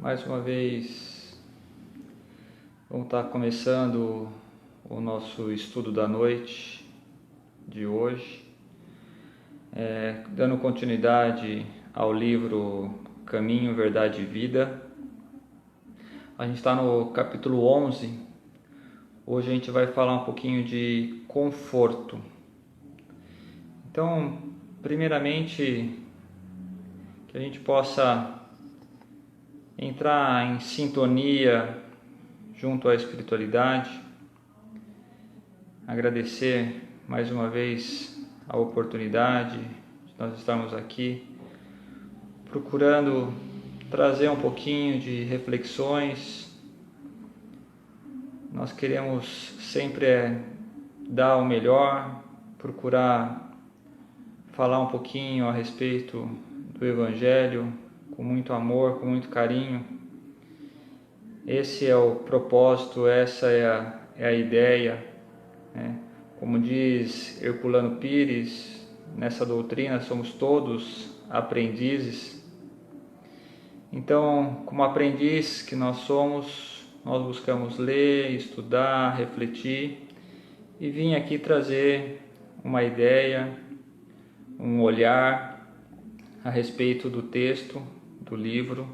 Mais uma vez, vamos estar começando o nosso estudo da noite de hoje, dando continuidade ao livro Caminho, Verdade e Vida. A gente está no capítulo 11. Hoje a gente vai falar um pouquinho de conforto. Então, primeiramente, que a gente possa entrar em sintonia junto à espiritualidade, agradecer mais uma vez a oportunidade de nós estarmos aqui, procurando trazer um pouquinho de reflexões. Nós queremos sempre dar o melhor, procurar falar um pouquinho a respeito do Evangelho, com muito amor, com muito carinho. Esse é o propósito, essa é a ideia, né? Como diz Herculano Pires, nessa doutrina somos todos aprendizes. Então, como aprendiz que nós somos, nós buscamos ler, estudar, refletir e vim aqui trazer uma ideia, um olhar a respeito do texto, do livro,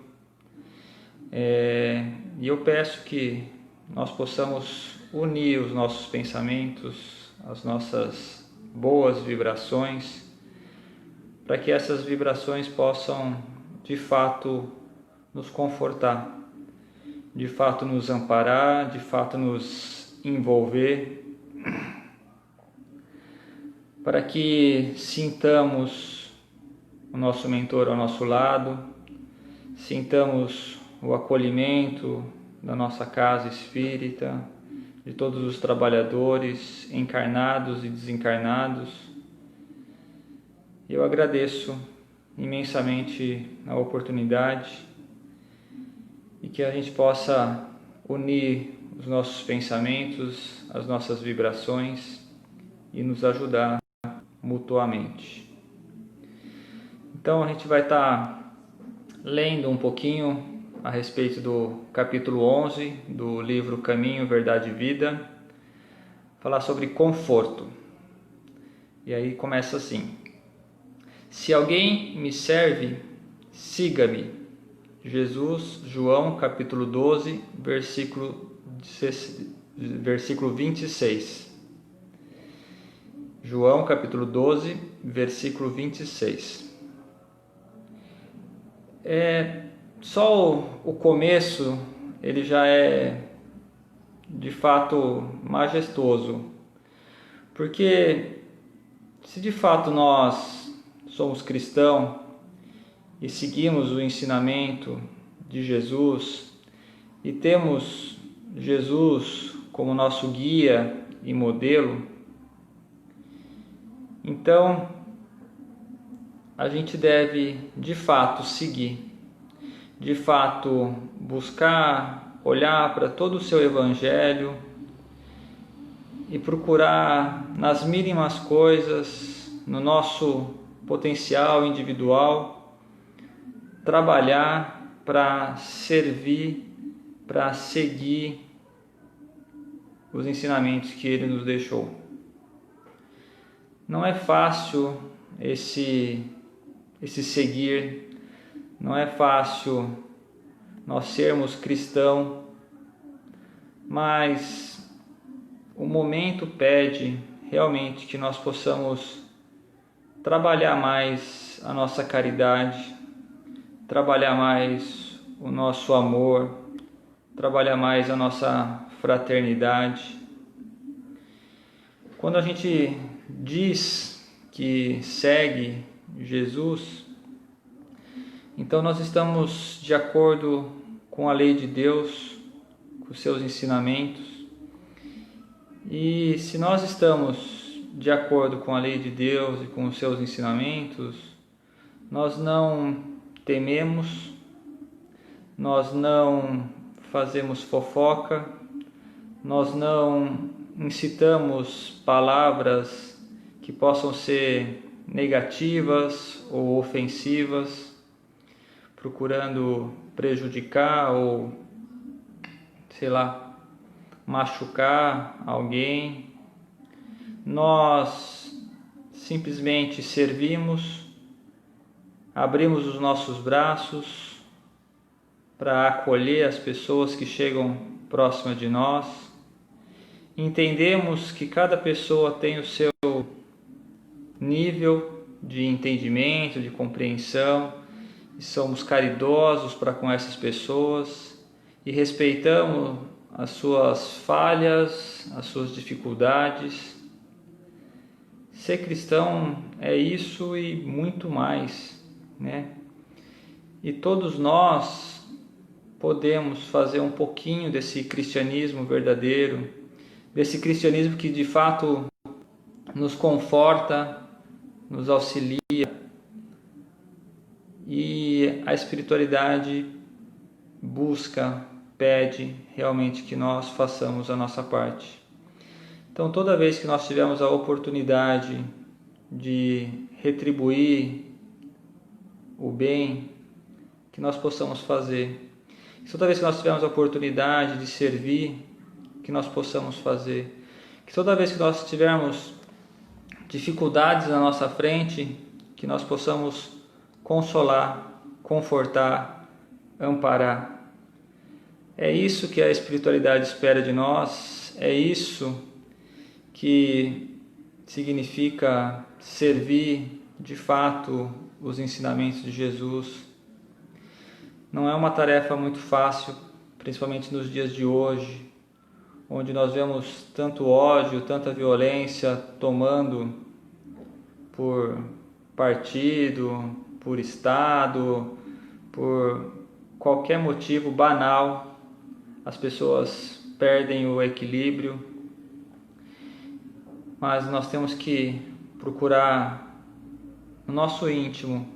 e eu peço que nós possamos unir os nossos pensamentos, as nossas boas vibrações, para que essas vibrações possam de fato nos confortar, de fato nos amparar, de fato nos envolver, para que sintamos o nosso mentor ao nosso lado, sintamos o acolhimento da nossa casa espírita, de todos os trabalhadores encarnados e desencarnados. Eu agradeço imensamente a oportunidade e que a gente possa unir os nossos pensamentos, as nossas vibrações e nos ajudar mutuamente. Então a gente vai estar lendo um pouquinho a respeito do capítulo 11 do livro Caminho, Verdade e Vida, falar sobre conforto. E aí começa assim: se alguém me serve, siga-me. Jesus, João, capítulo 12, versículo 26. João, capítulo 12, versículo 26. Só o começo, ele já é de fato majestoso, porque se de fato nós somos cristãos e seguimos o ensinamento de Jesus e temos Jesus como nosso guia e modelo, então a gente deve de fato seguir, de fato buscar olhar para todo o seu Evangelho e procurar nas mínimas coisas, no nosso potencial individual, trabalhar para servir, para seguir os ensinamentos que Ele nos deixou. Não é fácil esse seguir, não é fácil nós sermos cristãos, mas o momento pede realmente que nós possamos trabalhar mais a nossa caridade, trabalhar mais o nosso amor, trabalhar mais a nossa fraternidade. Quando a gente diz que segue Jesus, então nós estamos de acordo com a lei de Deus, com os seus ensinamentos. E se nós estamos de acordo com a lei de Deus e com os seus ensinamentos, nós não tememos, nós não fazemos fofoca, nós não incitamos palavras que possam ser negativas ou ofensivas, procurando prejudicar ou, sei lá, machucar alguém. Nós simplesmente servimos, abrimos os nossos braços para acolher as pessoas que chegam próximas de nós. Entendemos que cada pessoa tem o seu nível de entendimento, de compreensão, e somos caridosos para com essas pessoas e respeitamos as suas falhas, as suas dificuldades. Ser cristão é isso e muito mais, né? E todos nós podemos fazer um pouquinho desse cristianismo verdadeiro, desse cristianismo que de fato nos conforta, nos auxilia, e a espiritualidade busca, pede realmente que nós façamos a nossa parte. Então, toda vez que nós tivermos a oportunidade de retribuir o bem, que nós possamos fazer. Toda vez que nós tivermos a oportunidade de servir, que nós possamos fazer. Que toda vez que nós tivermos dificuldades na nossa frente, que nós possamos consolar, confortar, amparar. É isso que a espiritualidade espera de nós, é isso que significa servir de fato os ensinamentos de Jesus. Não é uma tarefa muito fácil, principalmente nos dias de hoje, onde nós vemos tanto ódio, tanta violência tomando por partido, por estado, por qualquer motivo banal. As pessoas perdem o equilíbrio, mas nós temos que procurar no nosso íntimo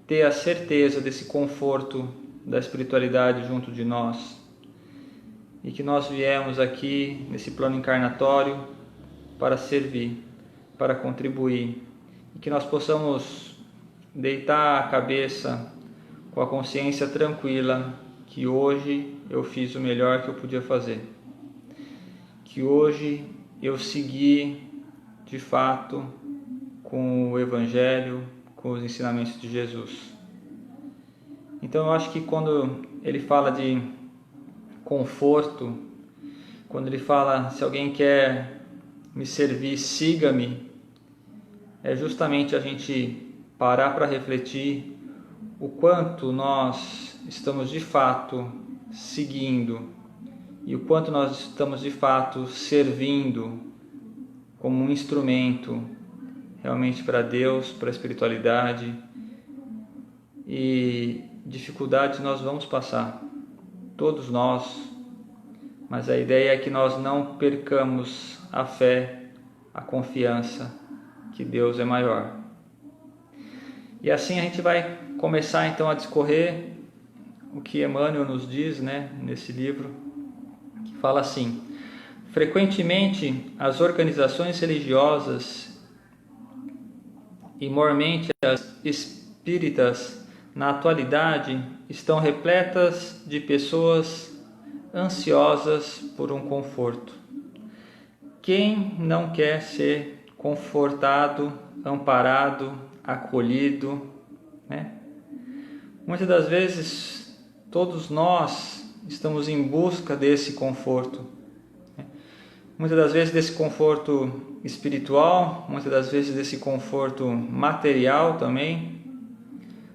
ter a certeza desse conforto da espiritualidade junto de nós, e que nós viemos aqui nesse plano encarnatório para servir, para contribuir, e que nós possamos deitar a cabeça com a consciência tranquila que hoje eu fiz o melhor que eu podia fazer, que hoje eu segui de fato com o Evangelho, com os ensinamentos de Jesus. Então eu acho que quando ele fala de conforto, quando ele fala se alguém quer me servir, siga-me, é justamente a gente parar para refletir o quanto nós estamos de fato seguindo e o quanto nós estamos de fato servindo como um instrumento realmente para Deus, para a espiritualidade. E dificuldades nós vamos passar, todos nós, mas a ideia é que nós não percamos a fé, a confiança que Deus é maior. E assim a gente vai começar então a discorrer o que Emmanuel nos diz, nesse livro, que fala assim: frequentemente as organizações religiosas e mormente as espíritas na atualidade estão repletas de pessoas ansiosas por um conforto. Quem não quer ser confortado, amparado, acolhido, Muitas das vezes todos nós estamos em busca desse conforto. Muitas das vezes desse conforto espiritual, muitas das vezes desse conforto material também.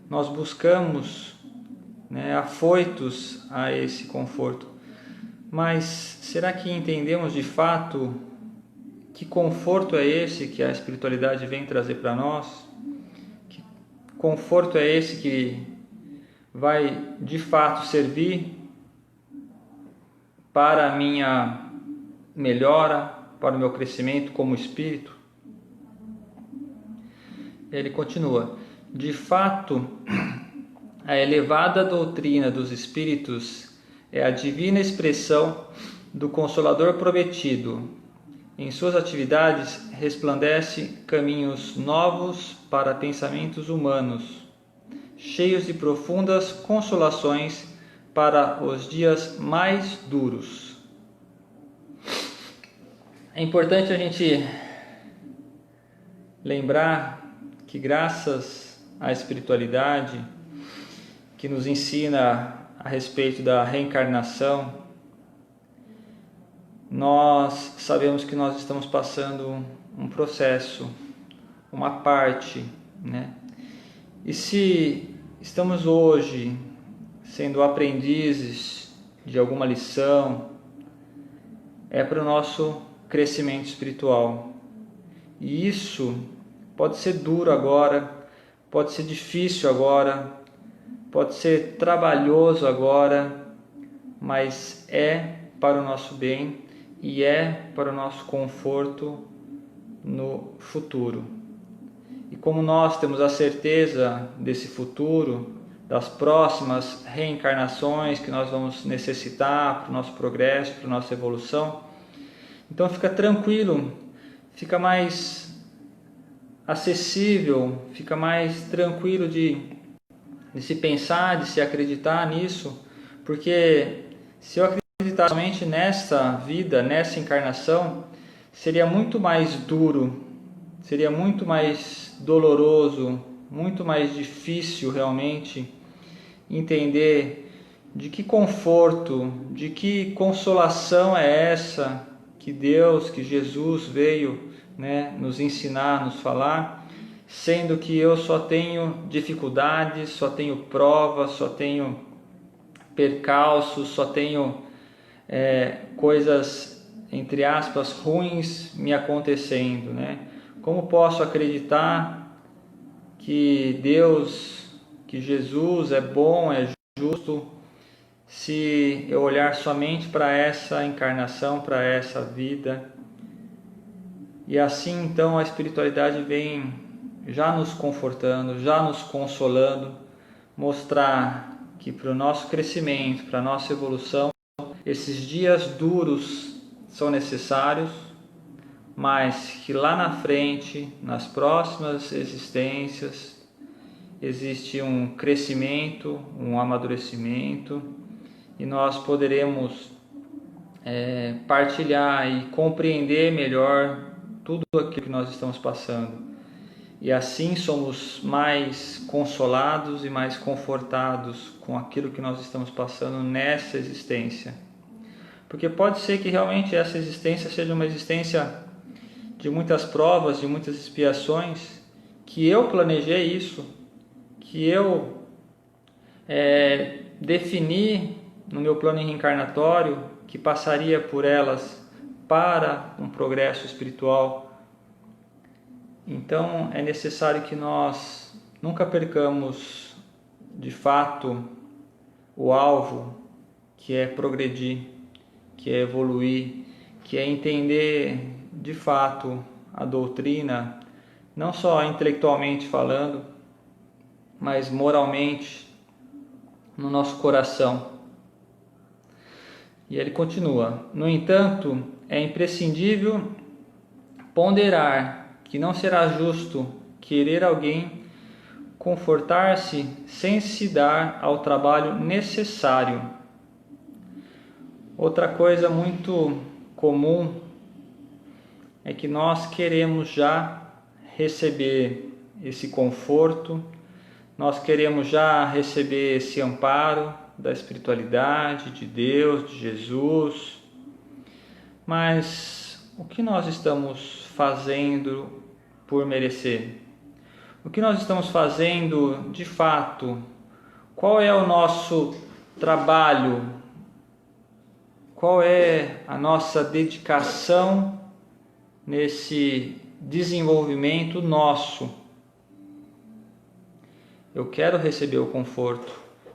Nós buscamos, afoitos a esse conforto. Mas será que entendemos de fato que conforto é esse que a espiritualidade vem trazer para nós? Que conforto é esse que vai de fato servir para a minha melhora, para o meu crescimento como espírito? Ele continua: de fato, a elevada doutrina dos espíritos é a divina expressão do Consolador prometido. Em suas atividades resplandece caminhos novos para pensamentos humanos, cheios de profundas consolações para os dias mais duros. É importante a gente lembrar que, graças à espiritualidade que nos ensina a respeito da reencarnação, nós sabemos que nós estamos passando um processo, uma parte, né? E se estamos hoje sendo aprendizes de alguma lição, é para o nosso crescimento espiritual. E isso pode ser duro agora, pode ser difícil agora, pode ser trabalhoso agora, mas é para o nosso bem e é para o nosso conforto no futuro. E como nós temos a certeza desse futuro, das próximas reencarnações que nós vamos necessitar para o nosso progresso, para a nossa evolução, então fica tranquilo, fica mais acessível, fica mais tranquilo de se pensar, de se acreditar nisso, porque se eu acreditar somente nessa vida, nessa encarnação, seria muito mais duro, seria muito mais doloroso, muito mais difícil realmente entender de que conforto, de que consolação é essa que Deus, que Jesus veio, né, nos ensinar, nos falar, sendo que eu só tenho dificuldades, só tenho provas, só tenho percalços, só tenho coisas, entre aspas, ruins me acontecendo, né? Como posso acreditar que Deus, que Jesus é bom, é justo, se eu olhar somente para essa encarnação, para essa vida? E assim então a espiritualidade vem já nos confortando, já nos consolando, mostrar que para o nosso crescimento, para a nossa evolução, esses dias duros são necessários, mas que lá na frente, nas próximas existências, existe um crescimento, um amadurecimento, e nós poderemos partilhar e compreender melhor tudo aquilo que nós estamos passando. E assim somos mais consolados e mais confortados com aquilo que nós estamos passando nessa existência. Porque pode ser que realmente essa existência seja uma existência de muitas provas, de muitas expiações, que eu planejei isso, que eu defini no meu plano reencarnatório que passaria por elas para um progresso espiritual. Então é necessário que nós nunca percamos de fato o alvo, que é progredir, que é evoluir, que é entender de fato a doutrina, não só intelectualmente falando, mas moralmente, no nosso coração. E ele continua: no entanto, é imprescindível ponderar que não será justo querer alguém confortar-se sem se dar ao trabalho necessário. Outra coisa muito comum é que nós queremos já receber esse conforto, nós queremos já receber esse amparo da espiritualidade, de Deus, de Jesus, mas o que nós estamos fazendo por merecer? O que nós estamos fazendo de fato? Qual é o nosso trabalho? Qual é a nossa dedicação nesse desenvolvimento nosso? Eu quero receber o conforto,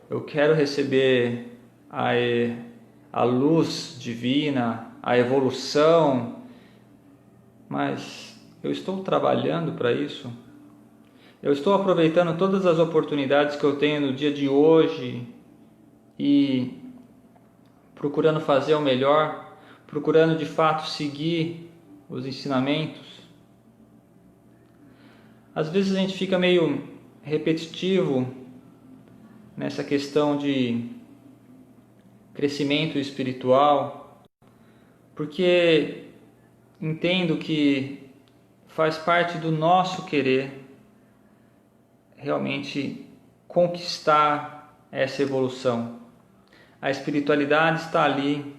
eu quero receber a luz divina, a evolução, mas eu estou trabalhando para isso? Eu estou aproveitando todas as oportunidades que eu tenho no dia de hoje e procurando fazer o melhor, procurando de fato seguir os ensinamentos? Às vezes a gente fica meio repetitivo nessa questão de crescimento espiritual, porque entendo que faz parte do nosso querer realmente conquistar essa evolução. A espiritualidade está ali,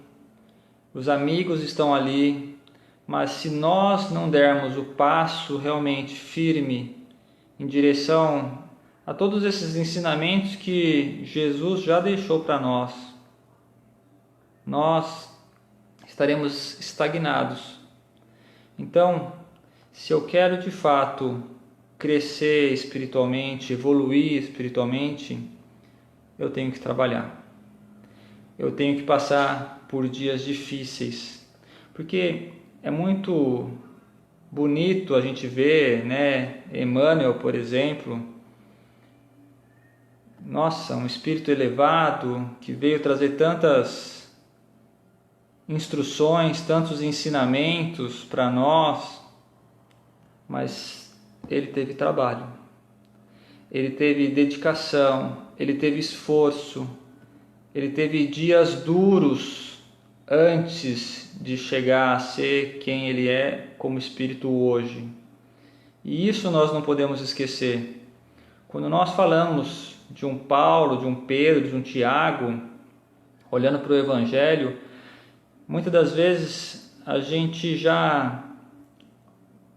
os amigos estão ali, mas se nós não dermos o passo realmente firme em direção a todos esses ensinamentos que Jesus já deixou para nós estaremos estagnados. Então, se eu quero de fato crescer espiritualmente, evoluir espiritualmente, eu tenho que trabalhar. Eu tenho que passar por dias difíceis, porque é muito bonito a gente ver, né, Emmanuel, por exemplo, nossa, um espírito elevado que veio trazer tantas instruções, tantos ensinamentos para nós, mas ele teve trabalho, ele teve dedicação, ele teve esforço, ele teve dias duros antes de chegar a ser quem ele é como espírito hoje. E isso nós não podemos esquecer. Quando nós falamos de um Paulo, de um Pedro, de um Tiago, olhando para o Evangelho, muitas das vezes a gente já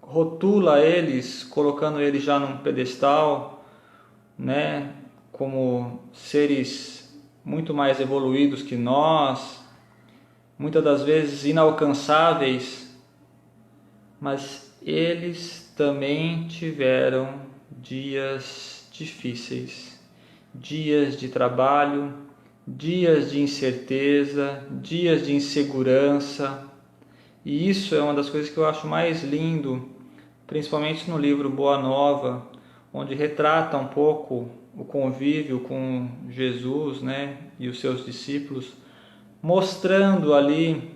rotula eles, colocando eles já num pedestal, né, como seres muito mais evoluídos que nós, muitas das vezes inalcançáveis, mas eles também tiveram dias difíceis, dias de trabalho, dias de incerteza, dias de insegurança, e isso é uma das coisas que eu acho mais lindo, principalmente no livro Boa Nova, onde retrata um pouco o convívio com Jesus, né, e os seus discípulos, mostrando ali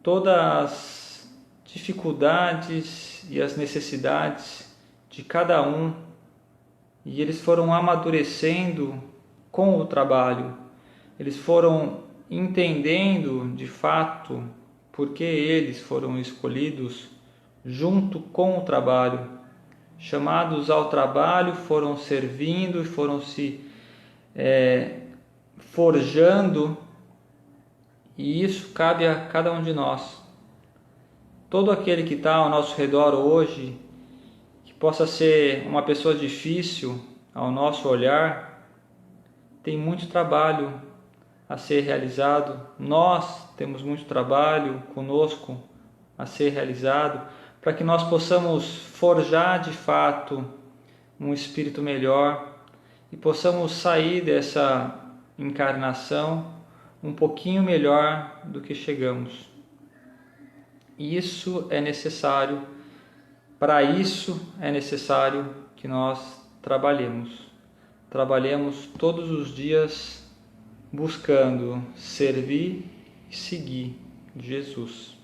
todas as dificuldades e as necessidades de cada um, e eles foram amadurecendo com o trabalho, eles foram entendendo de fato por que eles foram escolhidos junto com o trabalho. Chamados ao trabalho, foram servindo e foram se forjando, e isso cabe a cada um de nós. Todo aquele que está ao nosso redor hoje, que possa ser uma pessoa difícil ao nosso olhar, tem muito trabalho a ser realizado. Nós temos muito trabalho conosco a ser realizado, para que nós possamos forjar de fato um espírito melhor e possamos sair dessa encarnação um pouquinho melhor do que chegamos. Isso é necessário, para isso é necessário que nós trabalhemos todos os dias buscando servir e seguir Jesus.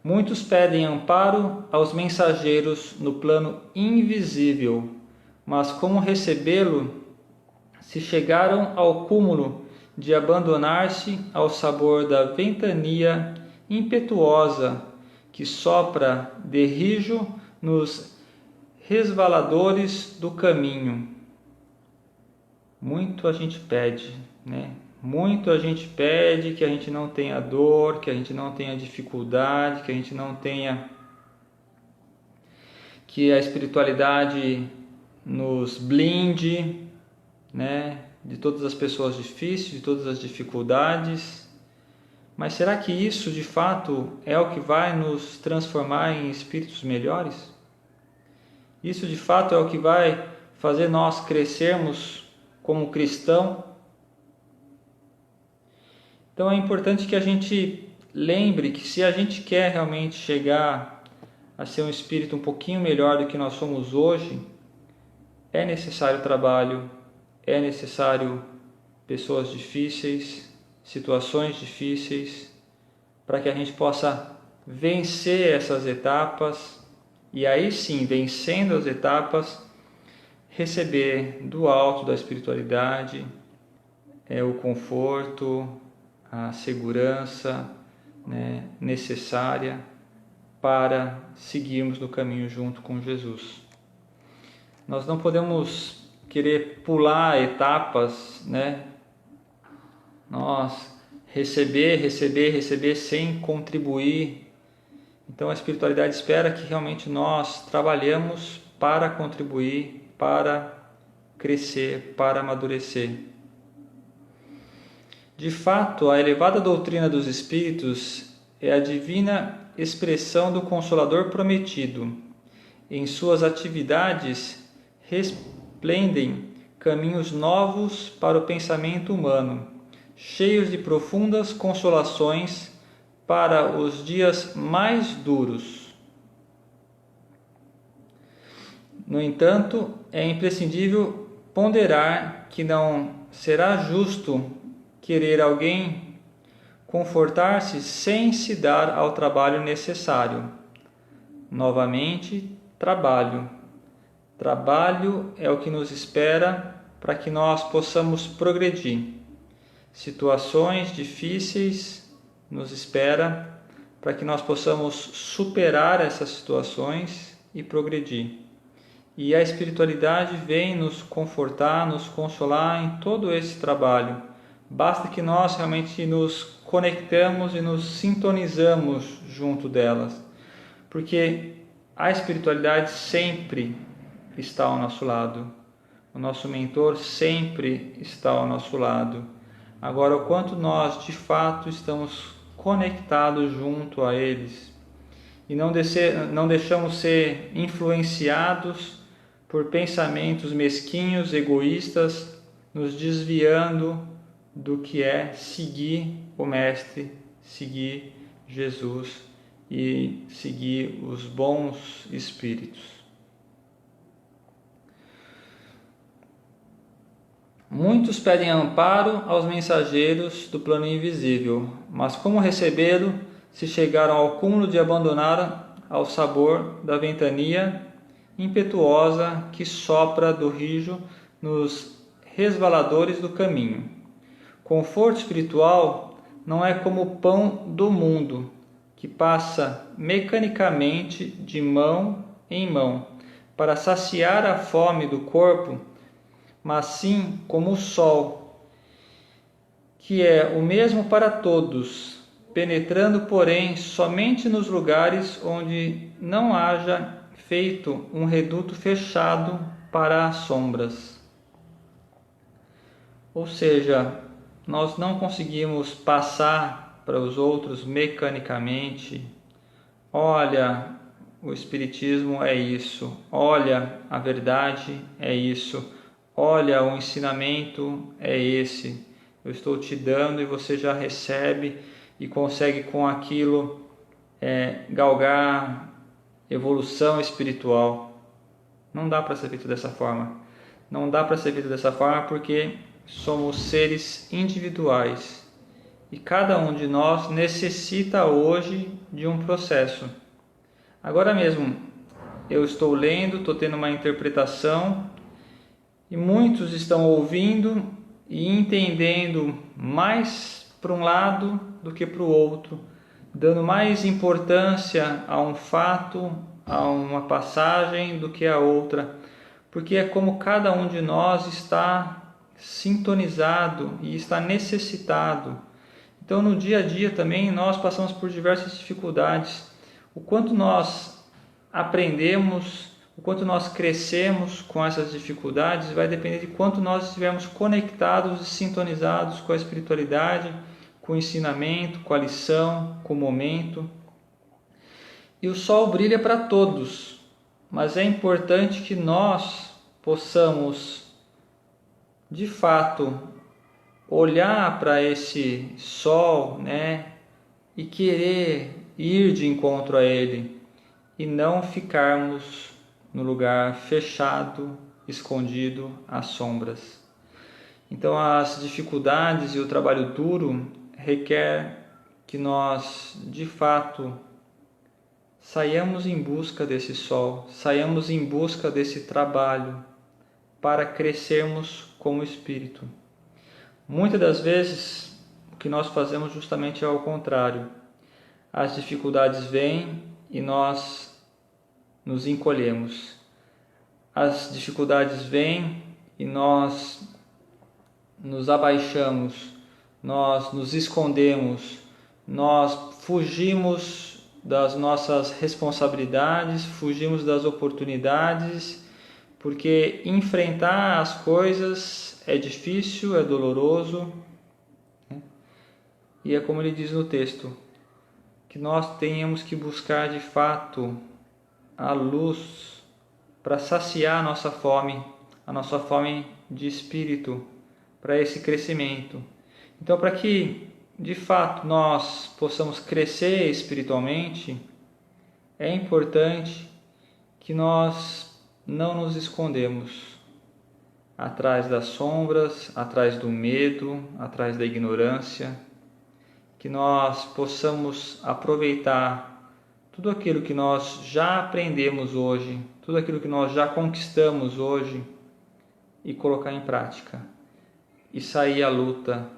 Muitos pedem amparo aos mensageiros no plano invisível, mas como recebê-lo se chegaram ao cúmulo de abandonar-se ao sabor da ventania impetuosa que sopra de rijo nos resvaladores do caminho? Muito a gente pede, né? Muito a gente pede que a gente não tenha dor, que a gente não tenha dificuldade, que a gente não tenha... que a espiritualidade nos blinde, né? De todas as pessoas difíceis, de todas as dificuldades. Mas será que isso de fato é o que vai nos transformar em espíritos melhores? Isso de fato é o que vai fazer nós crescermos como cristão? Então é importante que a gente lembre que se a gente quer realmente chegar a ser um espírito um pouquinho melhor do que nós somos hoje, é necessário trabalho, é necessário pessoas difíceis, situações difíceis, para que a gente possa vencer essas etapas e aí sim, vencendo as etapas, receber do alto da espiritualidade o conforto, a segurança, né, necessária para seguirmos no caminho junto com Jesus. Nós não podemos querer pular etapas, né? Nós receber sem contribuir. Então a espiritualidade espera que realmente nós trabalhemos para contribuir, para crescer, para amadurecer. De fato, a elevada doutrina dos Espíritos é a divina expressão do Consolador prometido. Em suas atividades resplendem caminhos novos para o pensamento humano, cheios de profundas consolações para os dias mais duros. No entanto, é imprescindível ponderar que não será justo querer alguém confortar-se sem se dar ao trabalho necessário. Novamente, trabalho. Trabalho é o que nos espera para que nós possamos progredir. Situações difíceis nos espera para que nós possamos superar essas situações e progredir. E a espiritualidade vem nos confortar, nos consolar em todo esse trabalho. Basta que nós realmente nos conectamos e nos sintonizamos junto delas, porque a espiritualidade sempre está ao nosso lado, o nosso mentor sempre está ao nosso lado. Agora, o quanto nós de fato estamos conectados junto a eles e não deixamos ser influenciados por pensamentos mesquinhos, egoístas, nos desviando do que é seguir o Mestre, seguir Jesus e seguir os bons espíritos. Muitos pedem amparo aos mensageiros do plano invisível, mas como recebê-lo se chegaram ao cúmulo de abandonar ao sabor da ventania impetuosa que sopra do rijo nos resvaladores do caminho? Conforto espiritual não é como o pão do mundo, que passa mecanicamente de mão em mão para saciar a fome do corpo, mas sim como o sol, que é o mesmo para todos, penetrando, porém, somente nos lugares onde não haja feito um reduto fechado para as sombras. Ou seja, nós não conseguimos passar para os outros mecanicamente. Olha, o Espiritismo é isso. Olha, a verdade é isso. Olha, o ensinamento é esse. Eu estou te dando e você já recebe e consegue com aquilo galgar evolução espiritual. Não dá para ser feito dessa forma. Não dá para ser feito dessa forma porque somos seres individuais e cada um de nós necessita hoje de um processo. Agora mesmo eu estou lendo, estou tendo uma interpretação e muitos estão ouvindo e entendendo mais para um lado do que para o outro, dando mais importância a um fato, a uma passagem do que a outra, porque é como cada um de nós está sintonizado e está necessitado. Então no dia a dia também nós passamos por diversas dificuldades. O quanto nós aprendemos, o quanto nós crescemos com essas dificuldades vai depender de quanto nós estivermos conectados e sintonizados com a espiritualidade, com o ensinamento, com a lição, com o momento. E o sol brilha para todos, mas é importante que nós possamos de fato olhar para esse sol, né, e querer ir de encontro a ele e não ficarmos no lugar fechado, escondido às sombras. Então as dificuldades e o trabalho duro requer que nós de fato saiamos em busca desse sol, saiamos em busca desse trabalho, para crescermos como espírito. Muitas das vezes, o que nós fazemos justamente é o contrário. As dificuldades vêm e nós nos encolhemos. As dificuldades vêm e nós nos abaixamos, nós nos escondemos, nós fugimos das nossas responsabilidades, fugimos das oportunidades, porque enfrentar as coisas é difícil, é doloroso, né? E é como ele diz no texto, que nós tenhamos que buscar de fato a luz para saciar a nossa fome de espírito, para esse crescimento. Então, para que de fato nós possamos crescer espiritualmente, é importante que nós não nos escondemos atrás das sombras, atrás do medo, atrás da ignorância, que nós possamos aproveitar tudo aquilo que nós já aprendemos hoje, tudo aquilo que nós já conquistamos hoje e colocar em prática, e sair à luta,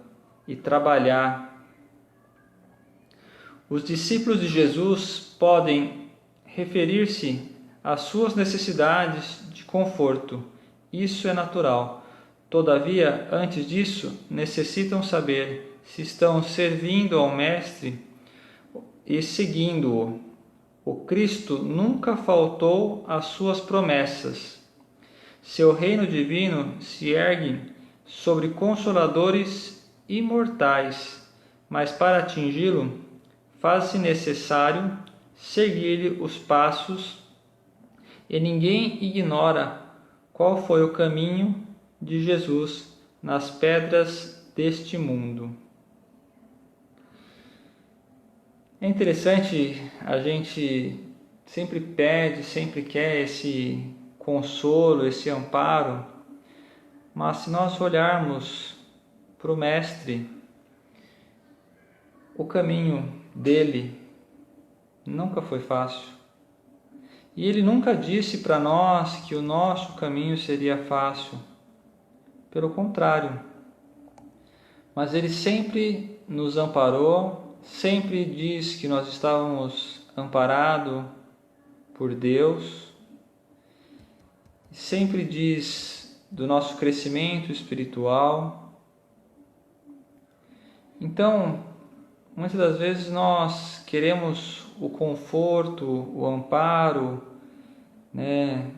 e trabalhar. Os discípulos de Jesus podem referir-se às suas necessidades de conforto, isso é natural. Todavia, antes disso, necessitam saber se estão servindo ao Mestre e seguindo-o. O Cristo nunca faltou às suas promessas. Seu reino divino se ergue sobre consoladores imortais, mas para atingi-lo, faz-se necessário seguir-lhe os passos, e ninguém ignora qual foi o caminho de Jesus nas pedras deste mundo. É interessante, a gente sempre pede, sempre quer esse consolo, esse amparo, mas se nós olharmos para o Mestre, o caminho dele nunca foi fácil. E ele nunca disse para nós que o nosso caminho seria fácil. Pelo contrário. Mas ele sempre nos amparou, sempre diz que nós estávamos amparados por Deus, sempre diz do nosso crescimento espiritual. Então, muitas das vezes nós queremos o conforto, o amparo, né?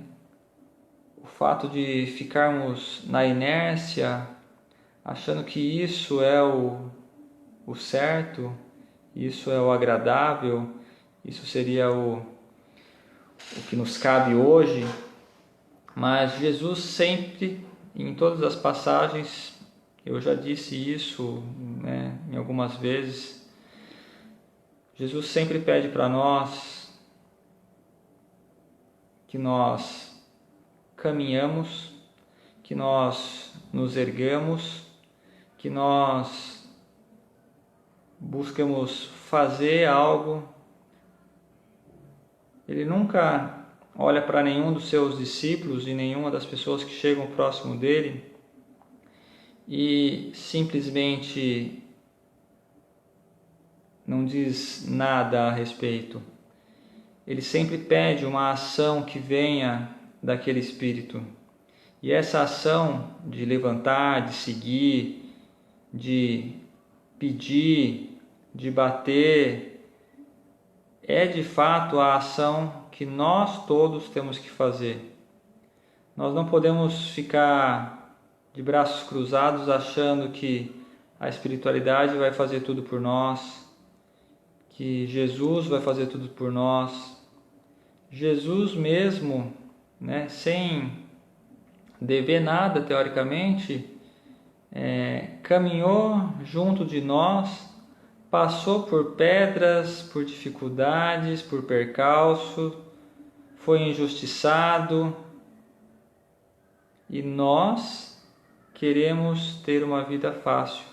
O fato de ficarmos na inércia, achando que isso é o certo, isso é o agradável, isso seria o que nos cabe hoje. Mas Jesus sempre, em todas as passagens, eu já disse isso, né, em algumas vezes, Jesus sempre pede para nós que nós caminhamos, que nós nos ergamos, que nós buscamos fazer algo. Ele nunca olha para nenhum dos seus discípulos e nenhuma das pessoas que chegam próximo dele e simplesmente não diz nada a respeito. Ele sempre pede uma ação que venha daquele Espírito. E essa ação de levantar, de seguir, de pedir, de bater, é de fato a ação que nós todos temos que fazer. Nós não podemos ficar de braços cruzados achando que a espiritualidade vai fazer tudo por nós, que Jesus vai fazer tudo por nós. Jesus mesmo, né, sem dever nada teoricamente, caminhou junto de nós, passou por pedras, por dificuldades, por percalço, foi injustiçado, e nós queremos ter uma vida fácil,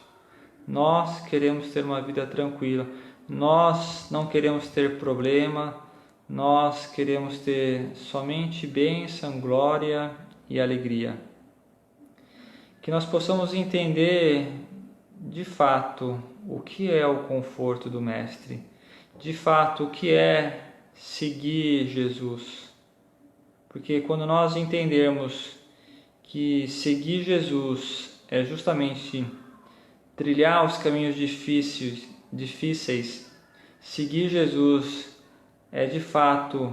nós queremos ter uma vida tranquila, nós não queremos ter problema, nós queremos ter somente bênção, glória e alegria. que nós possamos entender de fato o que é o conforto do Mestre, de fato o que é seguir Jesus. Porque quando nós entendermos que seguir Jesus é justamente trilhar os caminhos difíceis, seguir Jesus é de fato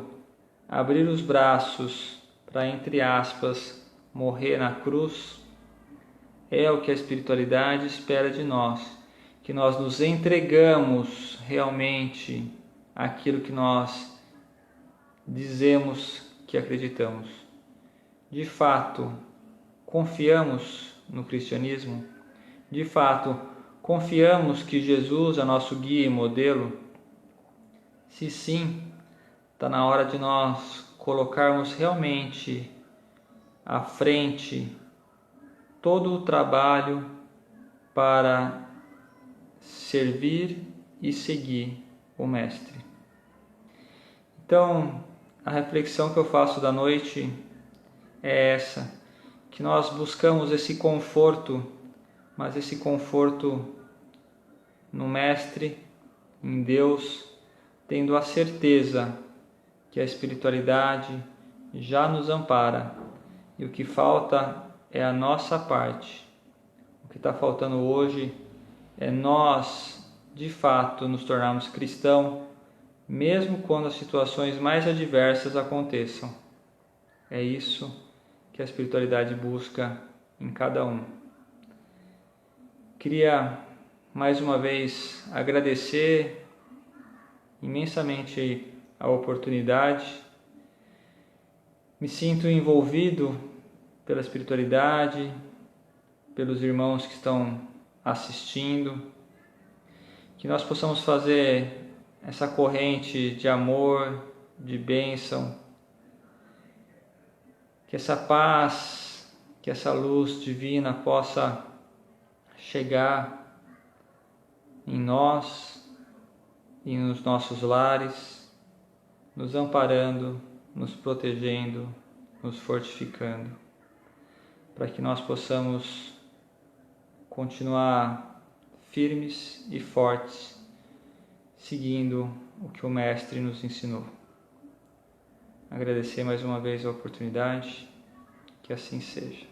abrir os braços para, entre aspas, morrer na cruz, é o que a espiritualidade espera de nós, que nós nos entregamos realmente àquilo que nós dizemos que acreditamos. De fato, confiamos no cristianismo? De fato, confiamos que Jesus é nosso guia e modelo? Se sim, está na hora de nós colocarmos realmente à frente todo o trabalho para servir e seguir o Mestre. Então, a reflexão que eu faço da noite é essa, que nós buscamos esse conforto, mas esse conforto no Mestre, em Deus, tendo a certeza que a espiritualidade já nos ampara e o que falta é a nossa parte. O que está faltando hoje é nós, de fato, nos tornarmos cristãos, mesmo quando as situações mais adversas aconteçam. É isso que a espiritualidade busca em cada um. Queria mais uma vez agradecer imensamente a oportunidade. Me sinto envolvido pela espiritualidade, pelos irmãos que estão assistindo, que nós possamos fazer essa corrente de amor, de bênção, que essa paz, que essa luz divina possa chegar em nós e nos nossos lares, nos amparando, nos protegendo, nos fortificando, para que nós possamos continuar firmes e fortes, seguindo o que o Mestre nos ensinou. Agradecer mais uma vez a oportunidade, que assim seja.